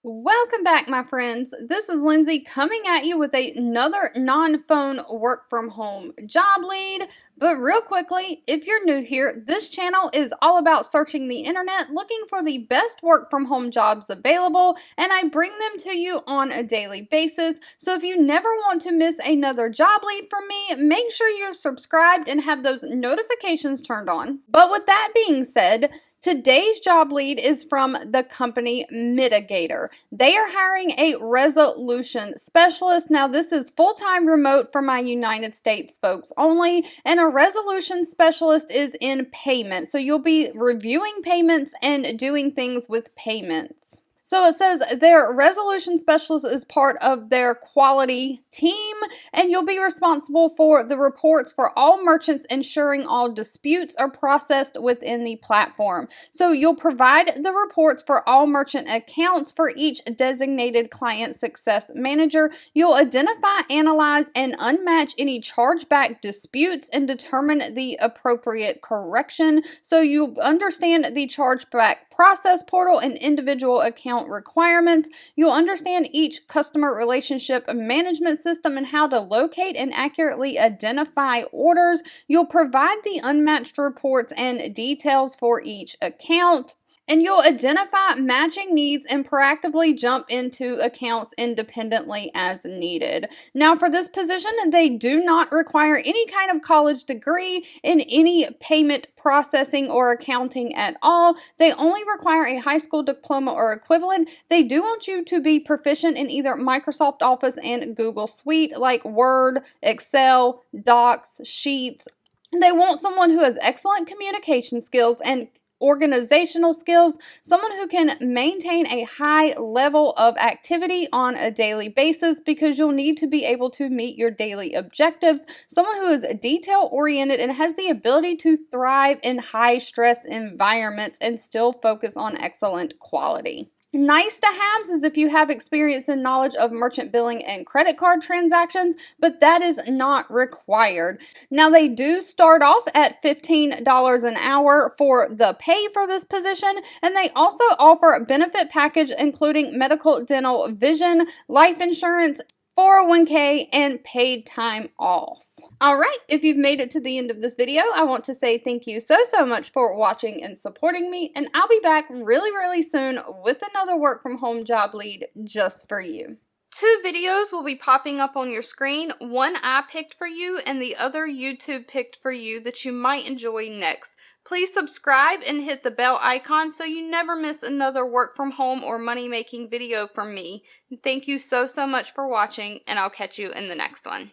Welcome back, my friends. This is Lindsay coming at you with another non-phone work from home job lead. But real quickly, if you're new here, this channel is all about searching the internet, looking for the best work from home jobs available, and I bring them to you on a daily basis. So if you never want to miss another job lead from me, make sure you're subscribed and have those notifications turned on. But with that being said, today's job lead is from the company Mitigator. They are hiring a resolution specialist. Now, this is full-time remote for my United States folks only, and a resolution specialist is in payment. So you'll be reviewing payments and doing things with payments. So it says their resolution specialist is part of their quality team, and you'll be responsible for the reports for all merchants, ensuring all disputes are processed within the platform. So you'll provide the reports for all merchant accounts for each designated client success manager. You'll identify, analyze, and unmatch any chargeback disputes and determine the appropriate correction. So you understand the chargeback process portal and individual account requirements. You'll understand each customer relationship management system and how to locate and accurately identify orders. You'll provide the unmatched reports and details for each account. And you'll identify matching needs and proactively jump into accounts independently as needed. Now, for this position, they do not require any kind of college degree in any payment processing or accounting at all. They only require a high school diploma or equivalent. They do want you to be proficient in either Microsoft Office and Google Suite, like Word, Excel, Docs, Sheets. They want someone who has excellent communication skills and organizational skills, someone who can maintain a high level of activity on a daily basis, because you'll need to be able to meet your daily objectives, someone who is detail oriented and has the ability to thrive in high stress environments and still focus on excellent quality. Nice to haves is if you have experience and knowledge of merchant billing and credit card transactions, but that is not required. Now, they do start off at $15 an hour for the pay for this position, and they also offer a benefit package including medical, dental, vision, life insurance, 401k, and paid time off. Alright, if you've made it to the end of this video, I want to say thank you so much for watching and supporting me, and I'll be back really soon with another work from home job lead just for you. Two videos will be popping up on your screen. One I picked for you and the other YouTube picked for you that you might enjoy next. Please subscribe and hit the bell icon so you never miss another work from home or money making video from me. Thank you so much for watching, and I'll catch you in the next one.